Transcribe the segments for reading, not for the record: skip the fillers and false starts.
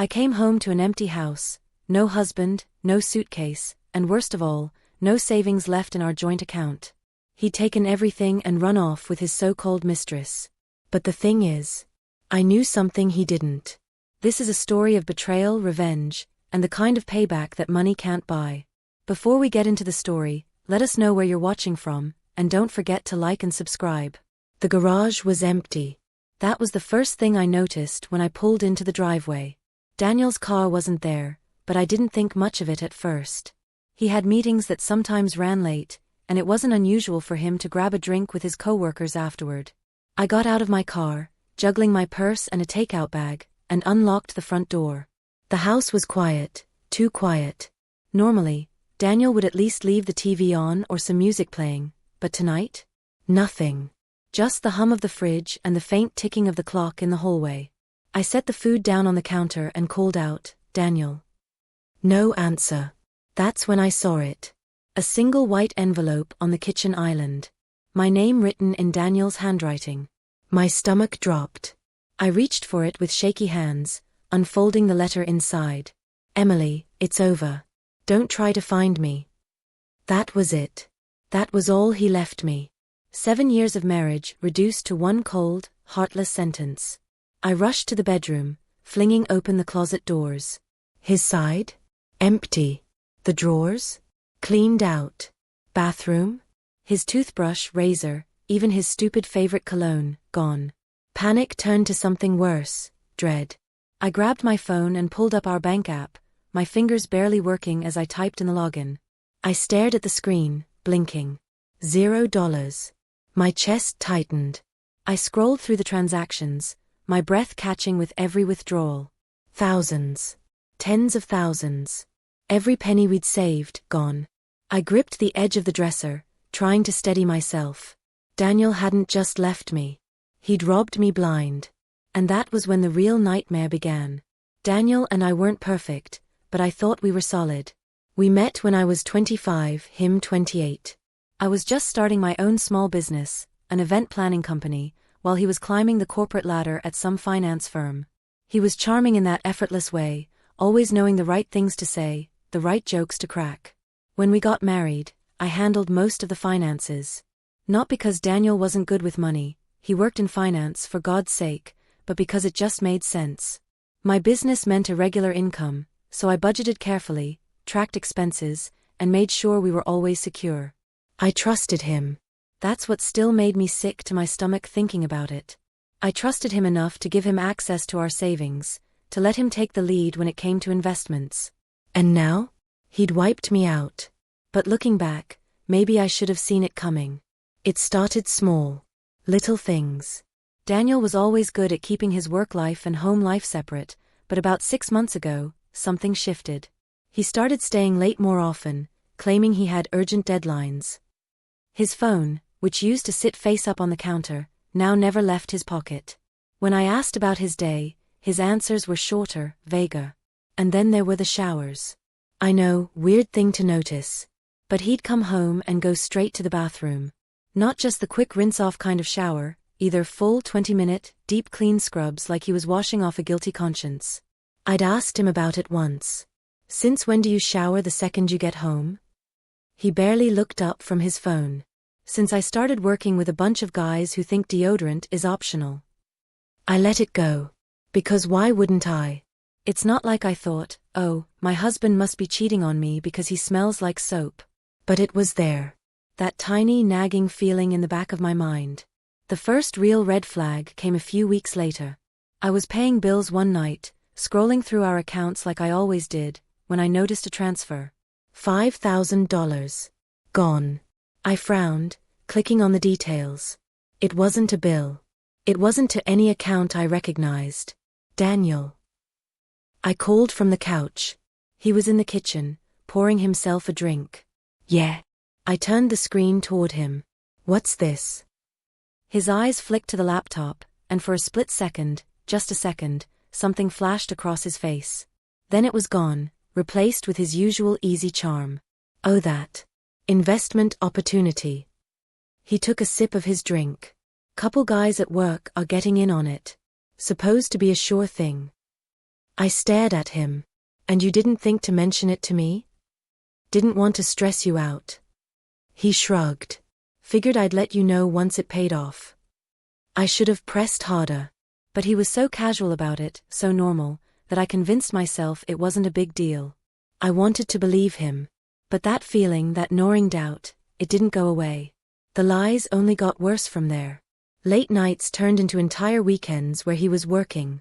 I came home to an empty house, no husband, no suitcase, and worst of all, no savings left in our joint account. He'd taken everything and run off with his so-called mistress. But the thing is, I knew something he didn't. This is a story of betrayal, revenge, and the kind of payback that money can't buy. Before we get into the story, let us know where you're watching from, and don't forget to like and subscribe. The garage was empty. That was the first thing I noticed when I pulled into the driveway. Daniel's car wasn't there, but I didn't think much of it at first. He had meetings that sometimes ran late, and it wasn't unusual for him to grab a drink with his coworkers afterward. I got out of my car, juggling my purse and a takeout bag, and unlocked the front door. The house was quiet, too quiet. Normally, Daniel would at least leave the TV on or some music playing, but tonight? Nothing. Just the hum of the fridge and the faint ticking of the clock in the hallway. I set the food down on the counter and called out, "Daniel." No answer. That's when I saw it. A single white envelope on the kitchen island. My name written in Daniel's handwriting. My stomach dropped. I reached for it with shaky hands, unfolding the letter inside. "Emily, it's over. Don't try to find me." That was it. That was all he left me. 7 years of marriage reduced to one cold, heartless sentence. I rushed to the bedroom, flinging open the closet doors. His side? Empty. The drawers? Cleaned out. Bathroom? His toothbrush, razor, even his stupid favorite cologne, gone. Panic turned to something worse, dread. I grabbed my phone and pulled up our bank app, my fingers barely working as I typed in the login. I stared at the screen, blinking. $0. My chest tightened. I scrolled through the transactions, my breath catching with every withdrawal. Thousands. Tens of thousands. Every penny we'd saved, gone. I gripped the edge of the dresser, trying to steady myself. Daniel hadn't just left me. He'd robbed me blind. And that was when the real nightmare began. Daniel and I weren't perfect, but I thought we were solid. We met when I was 25, him 28. I was just starting my own small business, an event planning company, while he was climbing the corporate ladder at some finance firm. He was charming in that effortless way, always knowing the right things to say, the right jokes to crack. When we got married, I handled most of the finances. Not because Daniel wasn't good with money, he worked in finance for God's sake, but because it just made sense. My business meant a regular income, so I budgeted carefully, tracked expenses, and made sure we were always secure. I trusted him. That's what still made me sick to my stomach thinking about it. I trusted him enough to give him access to our savings, to let him take the lead when it came to investments. And now? He'd wiped me out. But looking back, maybe I should have seen it coming. It started small. Little things. Daniel was always good at keeping his work life and home life separate, but about 6 months ago, something shifted. He started staying late more often, claiming he had urgent deadlines. His phone, which used to sit face up on the counter, now never left his pocket. When I asked about his day, his answers were shorter, vaguer. And then there were the showers. I know, weird thing to notice. But he'd come home and go straight to the bathroom. Not just the quick rinse-off kind of shower, either full 20-minute, deep clean scrubs like he was washing off a guilty conscience. I'd asked him about it once. "Since when do you shower the second you get home?" He barely looked up from his phone. "Since I started working with a bunch of guys who think deodorant is optional." I let it go. Because why wouldn't I? It's not like I thought, oh, my husband must be cheating on me because he smells like soap. But it was there. That tiny nagging feeling in the back of my mind. The first real red flag came a few weeks later. I was paying bills one night, scrolling through our accounts like I always did, when I noticed a transfer. $5,000. Gone. I frowned, clicking on the details. It wasn't a bill. It wasn't to any account I recognized. Daniel. I called from the couch. He was in the kitchen, pouring himself a drink. "Yeah." I turned the screen toward him. "What's this?" His eyes flicked to the laptop, and for a split second, just a second, something flashed across his face. Then it was gone, replaced with his usual easy charm. Oh, that investment opportunity. He took a sip of his drink. "Couple guys at work are getting in on it. Supposed to be a sure thing." I stared at him. And you didn't think to mention it to me? Didn't want to stress you out? He shrugged. Figured I'd let you know once it paid off. I should have pressed harder. But he was so casual about it, so normal, that I convinced myself it wasn't a big deal. I wanted to believe him. But that feeling, that gnawing doubt, it didn't go away. The lies only got worse from there. Late nights turned into entire weekends where he was working.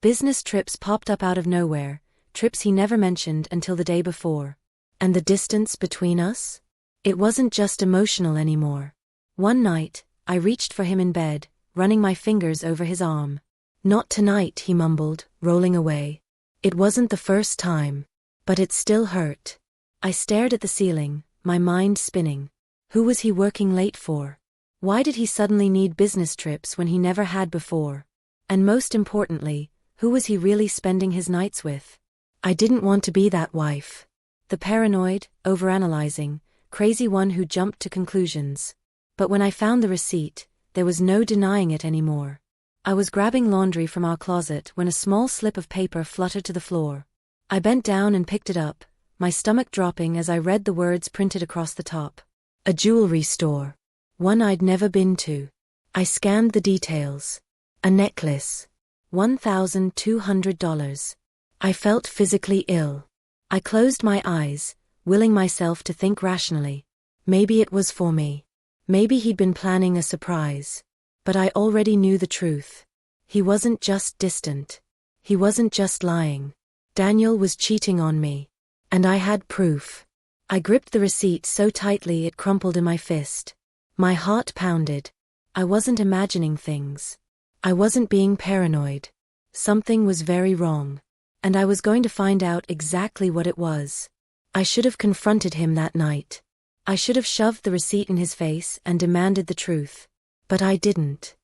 Business trips popped up out of nowhere, trips he never mentioned until the day before. And the distance between us? It wasn't just emotional anymore. One night, I reached for him in bed, running my fingers over his arm. Not tonight, he mumbled, rolling away. It wasn't the first time. But it still hurt. I stared at the ceiling, my mind spinning. Who was he working late for? Why did he suddenly need business trips when he never had before? And most importantly, who was he really spending his nights with? I didn't want to be that wife. The paranoid, overanalyzing, crazy one who jumped to conclusions. But when I found the receipt, there was no denying it anymore. I was grabbing laundry from our closet when a small slip of paper fluttered to the floor. I bent down and picked it up, my stomach dropping as I read the words printed across the top. A jewelry store. One I'd never been to. I scanned the details. A necklace. $1,200. I felt physically ill. I closed my eyes, willing myself to think rationally. Maybe it was for me. Maybe he'd been planning a surprise. But I already knew the truth. He wasn't just distant. He wasn't just lying. Daniel was cheating on me. And I had proof. I gripped the receipt so tightly it crumpled in my fist. My heart pounded. I wasn't imagining things. I wasn't being paranoid. Something was very wrong. And I was going to find out exactly what it was. I should have confronted him that night. I should have shoved the receipt in his face and demanded the truth. But I didn't.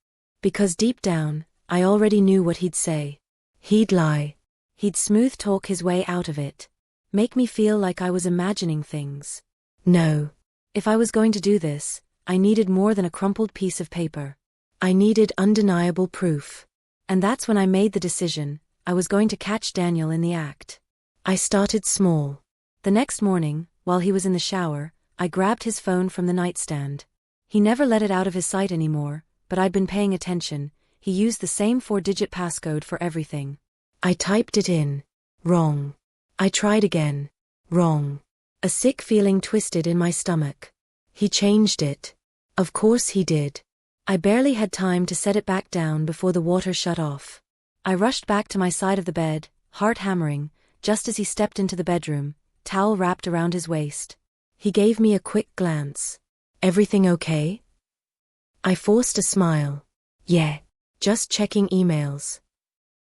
Because deep down, I already knew what he'd say. He'd lie. He'd smooth talk his way out of it. Make me feel like I was imagining things. No. If I was going to do this, I needed more than a crumpled piece of paper. I needed undeniable proof. And that's when I made the decision. I was going to catch Daniel in the act. I started small. The next morning, while he was in the shower, I grabbed his phone from the nightstand. He never let it out of his sight anymore, but I'd been paying attention. He used the same 4-digit passcode for everything. I typed it in. Wrong. I tried again. Wrong. A sick feeling twisted in my stomach. He changed it. Of course he did. I barely had time to set it back down before the water shut off. I rushed back to my side of the bed, heart hammering, just as he stepped into the bedroom, towel wrapped around his waist. He gave me a quick glance. Everything okay? I forced a smile. Yeah. Just checking emails.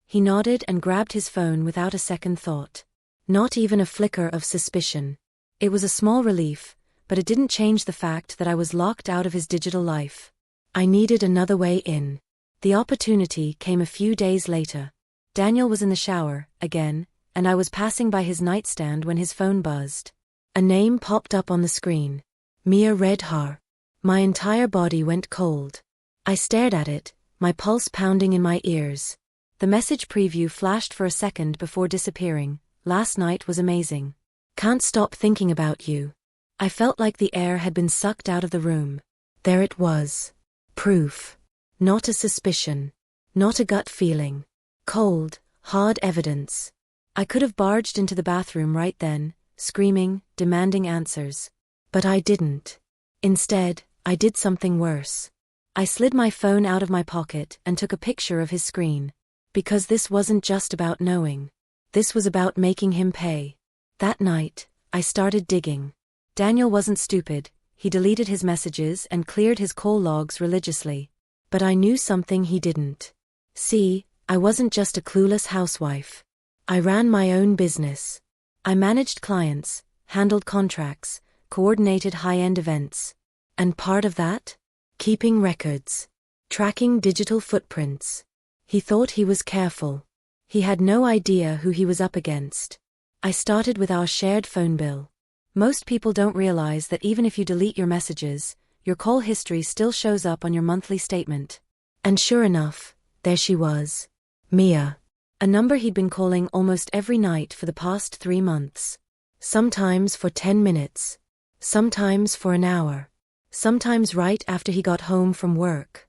He nodded and grabbed his phone without a second thought. Not even a flicker of suspicion. It was a small relief, but it didn't change the fact that I was locked out of his digital life. I needed another way in. The opportunity came a few days later. Daniel was in the shower, again, and I was passing by his nightstand when his phone buzzed. A name popped up on the screen. Mia Redhar. My entire body went cold. I stared at it, my pulse pounding in my ears. The message preview flashed for a second before disappearing. Last night was amazing. Can't stop thinking about you. I felt like the air had been sucked out of the room. There it was. Proof. Not a suspicion. Not a gut feeling. Cold, hard evidence. I could have barged into the bathroom right then, screaming, demanding answers. But I didn't. Instead, I did something worse. I slid my phone out of my pocket and took a picture of his screen. Because this wasn't just about knowing. This was about making him pay. That night, I started digging. Daniel wasn't stupid. He deleted his messages and cleared his call logs religiously. But I knew something he didn't. See, I wasn't just a clueless housewife. I ran my own business. I managed clients, handled contracts, coordinated high-end events. And part of that? Keeping records. Tracking digital footprints. He thought he was careful. He had no idea who he was up against. I started with our shared phone bill. Most people don't realize that even if you delete your messages, your call history still shows up on your monthly statement. And sure enough, there she was. Mia. A number he'd been calling almost every night for the past 3 months. Sometimes for 10 minutes. Sometimes for an hour. Sometimes right after he got home from work.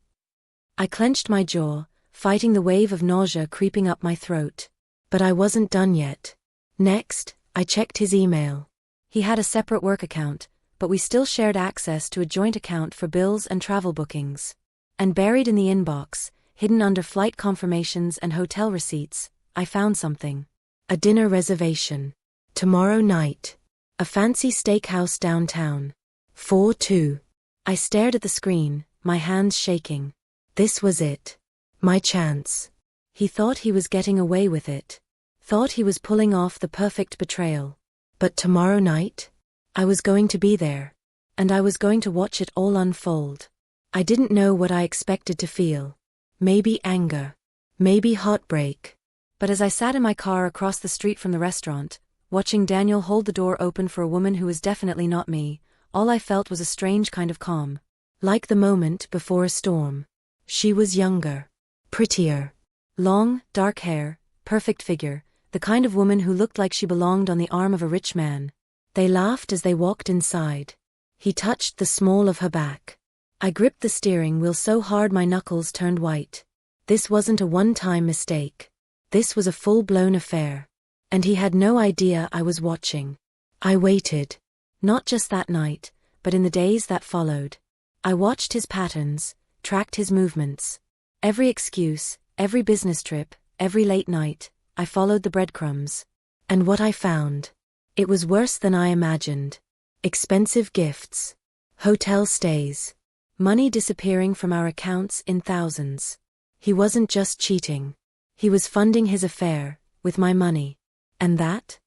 I clenched my jaw, fighting the wave of nausea creeping up my throat. But I wasn't done yet. Next, I checked his email. He had a separate work account, but we still shared access to a joint account for bills and travel bookings. And buried in the inbox, hidden under flight confirmations and hotel receipts, I found something. A dinner reservation. Tomorrow night. A fancy steakhouse downtown. 4-2. I stared at the screen, my hands shaking. This was it. My chance. He thought he was getting away with it. Thought he was pulling off the perfect betrayal. But tomorrow night? I was going to be there. And I was going to watch it all unfold. I didn't know what I expected to feel. Maybe anger. Maybe heartbreak. But as I sat in my car across the street from the restaurant, watching Daniel hold the door open for a woman who was definitely not me, all I felt was a strange kind of calm. Like the moment before a storm. She was younger. Prettier. Long, dark hair, perfect figure, the kind of woman who looked like she belonged on the arm of a rich man. They laughed as they walked inside. He touched the small of her back. I gripped the steering wheel so hard my knuckles turned white. This wasn't a one-time mistake. This was a full-blown affair. And he had no idea I was watching. I waited. Not just that night, but in the days that followed. I watched his patterns, tracked his movements. Every excuse, every business trip, every late night, I followed the breadcrumbs. And what I found? It was worse than I imagined. Expensive gifts. Hotel stays. Money disappearing from our accounts in thousands. He wasn't just cheating. He was funding his affair, with my money. And that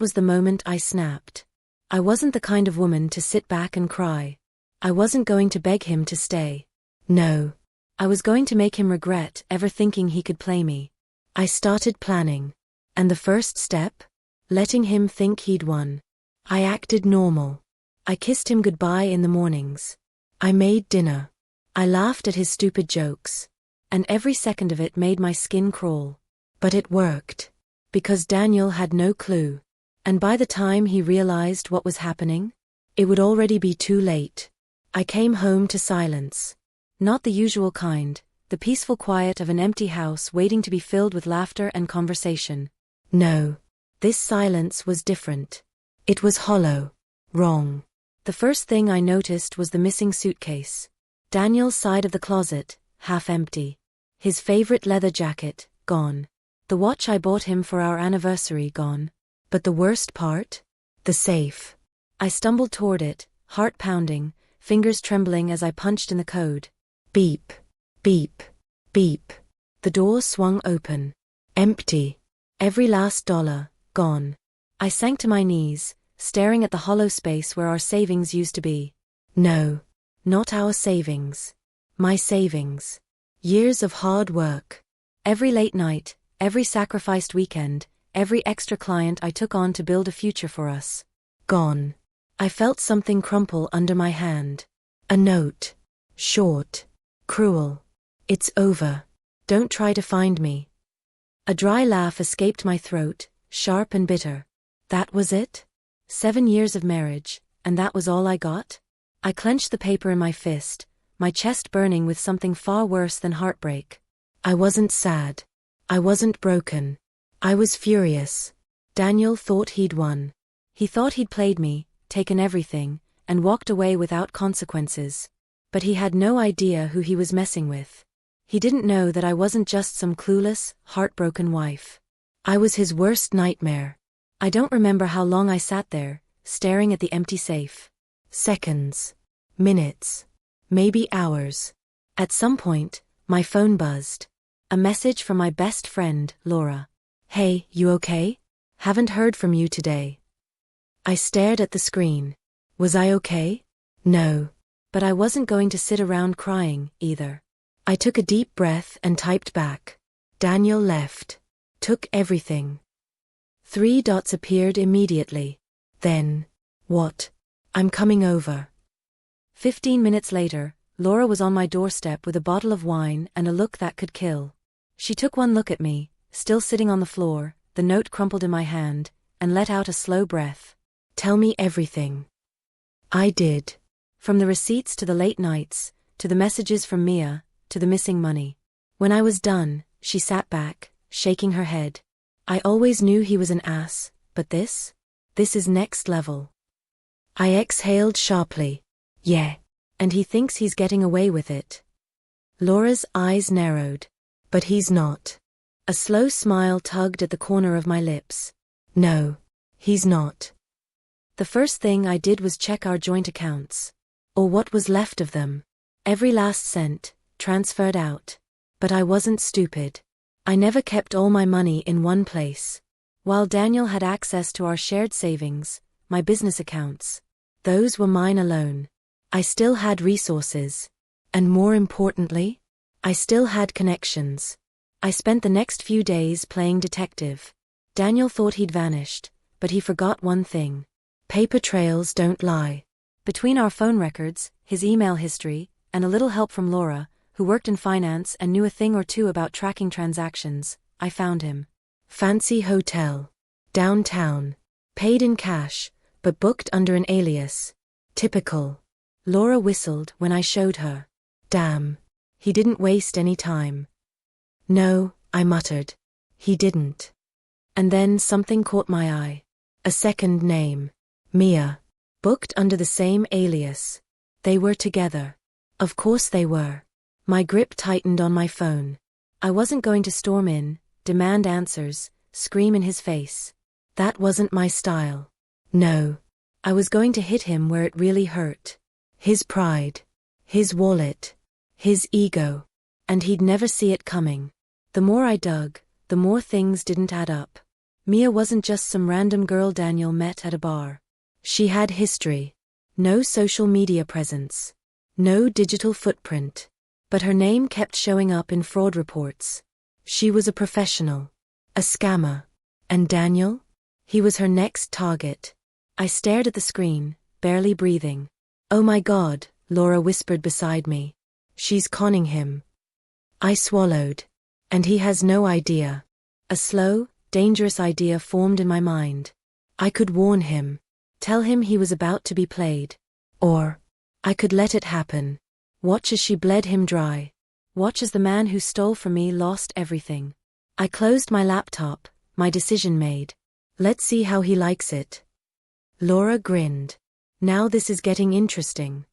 was the moment I snapped. I wasn't the kind of woman to sit back and cry. I wasn't going to beg him to stay. No. I was going to make him regret ever thinking he could play me. I started planning. And the first step? Letting him think he'd won. I acted normal. I kissed him goodbye in the mornings. I made dinner. I laughed at his stupid jokes. And every second of it made my skin crawl. But it worked. Because Daniel had no clue. And by the time he realized what was happening, it would already be too late. I came home to silence. Not the usual kind, the peaceful quiet of an empty house waiting to be filled with laughter and conversation. No. This silence was different. It was hollow. Wrong. The first thing I noticed was the missing suitcase. Daniel's side of the closet, half empty. His favorite leather jacket, gone. The watch I bought him for our anniversary, gone. But the worst part? The safe. I stumbled toward it, heart pounding, fingers trembling as I punched in the code. Beep. Beep. Beep. The door swung open. Empty. Every last dollar, gone. I sank to my knees, staring at the hollow space where our savings used to be. No. Not our savings. My savings. Years of hard work. Every late night, every sacrificed weekend, every extra client I took on to build a future for us. Gone. I felt something crumple under my hand. A note. Short. Cruel. It's over. Don't try to find me. A dry laugh escaped my throat, sharp and bitter. That was it? 7 years of marriage, and that was all I got? I clenched the paper in my fist, my chest burning with something far worse than heartbreak. I wasn't sad. I wasn't broken. I was furious. Daniel thought he'd won. He thought he'd played me, taken everything, and walked away without consequences. But he had no idea who he was messing with. He didn't know that I wasn't just some clueless, heartbroken wife. I was his worst nightmare. I don't remember how long I sat there, staring at the empty safe. Seconds. Minutes. Maybe hours. At some point, my phone buzzed. A message from my best friend, Laura. Hey, you okay? Haven't heard from you today. I stared at the screen. Was I okay? No. But I wasn't going to sit around crying, either. I took a deep breath and typed back. Daniel left. Took everything. 3 dots appeared immediately. Then, what? I'm coming over. 15 minutes later, Laura was on my doorstep with a bottle of wine and a look that could kill. She took one look at me, still sitting on the floor, the note crumpled in my hand, and let out a slow breath. "Tell me everything." I did. From the receipts to the late nights, to the messages from Mia, to the missing money. When I was done, she sat back, shaking her head. "I always knew he was an ass, but this is next level." I exhaled sharply. "Yeah. And he thinks he's getting away with it." Laura's eyes narrowed. "But he's not." A slow smile tugged at the corner of my lips. "No, he's not." The first thing I did was check our joint accounts. Or what was left of them. Every last cent, transferred out. But I wasn't stupid. I never kept all my money in one place. While Daniel had access to our shared savings, my business accounts, those were mine alone. I still had resources. And more importantly, I still had connections. I spent the next few days playing detective. Daniel thought he'd vanished, but he forgot one thing. Paper trails don't lie. Between our phone records, his email history, and a little help from Laura, who worked in finance and knew a thing or two about tracking transactions, I found him. Fancy hotel. Downtown. Paid in cash, but booked under an alias. Typical. Laura whistled when I showed her. Damn. He didn't waste any time. No, I muttered. He didn't. And then something caught my eye. A second name. Mia. Booked under the same alias. They were together. Of course they were. My grip tightened on my phone. I wasn't going to storm in, demand answers, scream in his face. That wasn't my style. No. I was going to hit him where it really hurt. His pride. His wallet. His ego. And he'd never see it coming. The more I dug, the more things didn't add up. Mia wasn't just some random girl Daniel met at a bar. She had history. No social media presence. No digital footprint. But her name kept showing up in fraud reports. She was a professional. A scammer. And Daniel? He was her next target. I stared at the screen, barely breathing. "Oh my God," Laura whispered beside me. "She's conning him." I swallowed. And he has no idea. A slow, dangerous idea formed in my mind. I could warn him. Tell him he was about to be played. Or I could let it happen. Watch as she bled him dry. Watch as the man who stole from me lost everything. I closed my laptop, my decision made. Let's see how he likes it. Laura grinned. Now this is getting interesting.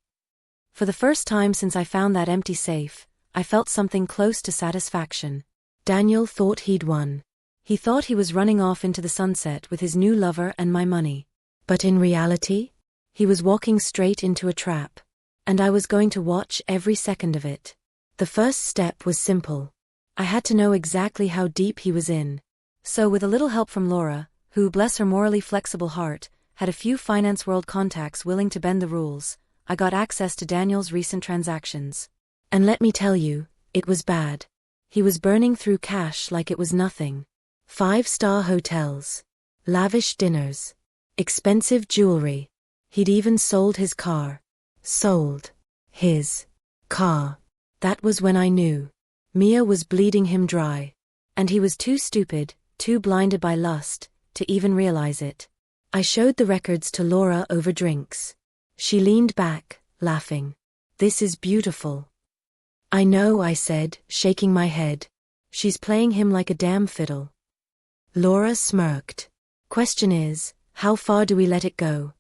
For the first time since I found that empty safe, I felt something close to satisfaction. Daniel thought he'd won. He thought he was running off into the sunset with his new lover and my money. But in reality, he was walking straight into a trap. And I was going to watch every second of it. The first step was simple. I had to know exactly how deep he was in. So with a little help from Laura, who, bless her morally flexible heart, had a few finance world contacts willing to bend the rules, I got access to Daniel's recent transactions. And let me tell you, it was bad. He was burning through cash like it was nothing. 5-star hotels. Lavish dinners. Expensive jewelry. He'd even sold his car. Sold. His car. That was when I knew. Mia was bleeding him dry. And he was too stupid, too blinded by lust, to even realize it. I showed the records to Laura over drinks. She leaned back, laughing. "This is beautiful." "I know," I said, shaking my head. "She's playing him like a damn fiddle." Laura smirked. "Question is, how far do we let it go?"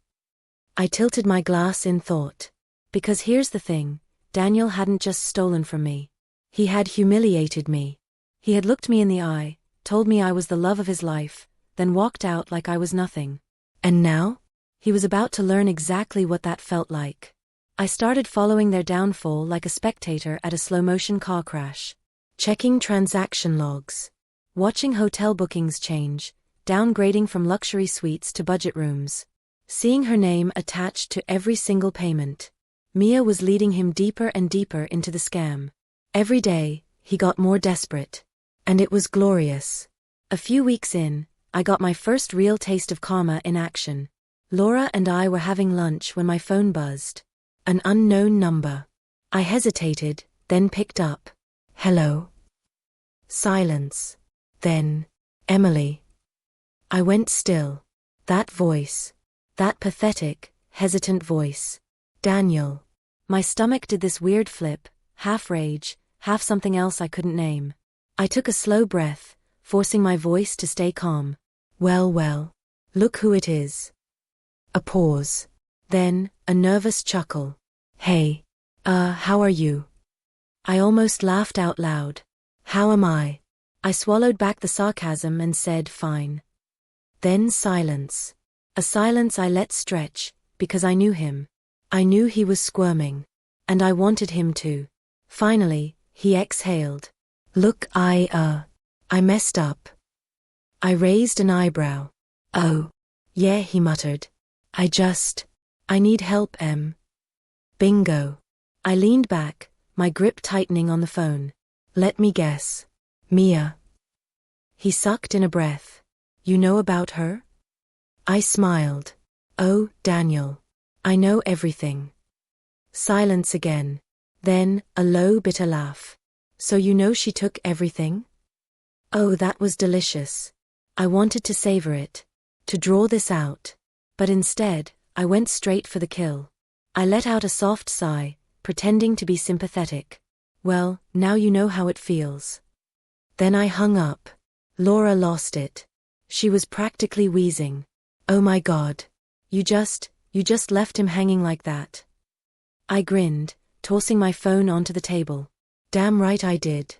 I tilted my glass in thought. Because here's the thing, Daniel hadn't just stolen from me. He had humiliated me. He had looked me in the eye, told me I was the love of his life, then walked out like I was nothing. And now? He was about to learn exactly what that felt like. I started following their downfall like a spectator at a slow-motion car crash. Checking transaction logs. Watching hotel bookings change, downgrading from luxury suites to budget rooms. Seeing her name attached to every single payment. Mia was leading him deeper and deeper into the scam. Every day, he got more desperate. And it was glorious. A few weeks in, I got my first real taste of karma in action. Laura and I were having lunch when my phone buzzed. An unknown number. I hesitated, then picked up. "Hello?" Silence. Then, Emily. I went still. That voice. That pathetic, hesitant voice. Daniel. My stomach did this weird flip, half rage, half something else I couldn't name. I took a slow breath, forcing my voice to stay calm. Well, look who it is. A pause. Then, a nervous chuckle. Hey. How are you? I almost laughed out loud. How am I? I swallowed back the sarcasm and said fine. Then silence. A silence I let stretch, because I knew him. I knew he was squirming. And I wanted him to. Finally, he exhaled. Look, I messed up. I raised an eyebrow. Oh. Yeah, he muttered. I need help, Em. Bingo. I leaned back, my grip tightening on the phone. Let me guess. Mia. He sucked in a breath. You know about her? I smiled. Oh, Daniel. I know everything. Silence again. Then, a low, bitter laugh. So you know she took everything? Oh, that was delicious. I wanted to savor it. To draw this out. But instead, I went straight for the kill. I let out a soft sigh, pretending to be sympathetic. Well, now you know how it feels. Then I hung up. Laura lost it. She was practically wheezing. Oh my God. You just left him hanging like that. I grinned, tossing my phone onto the table. Damn right I did.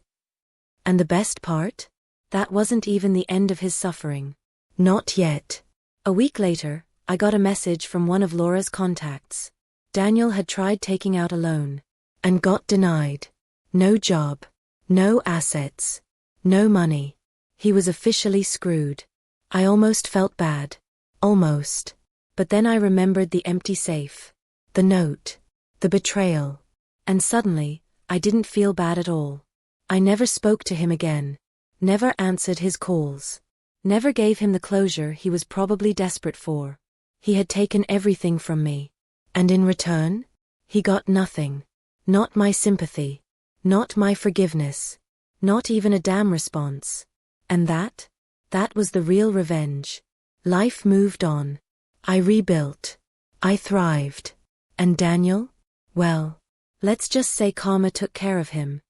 And the best part? That wasn't even the end of his suffering. Not yet. A week later, I got a message from one of Laura's contacts. Daniel had tried taking out a loan. And got denied. No job. No assets. No money. He was officially screwed. I almost felt bad. Almost. But then I remembered the empty safe. The note. The betrayal. And suddenly, I didn't feel bad at all. I never spoke to him again. Never answered his calls. Never gave him the closure he was probably desperate for. He had taken everything from me. And in return? He got nothing. Not my sympathy. Not my forgiveness. Not even a damn response. And that was the real revenge. Life moved on. I rebuilt. I thrived. And Daniel? Well, let's just say karma took care of him.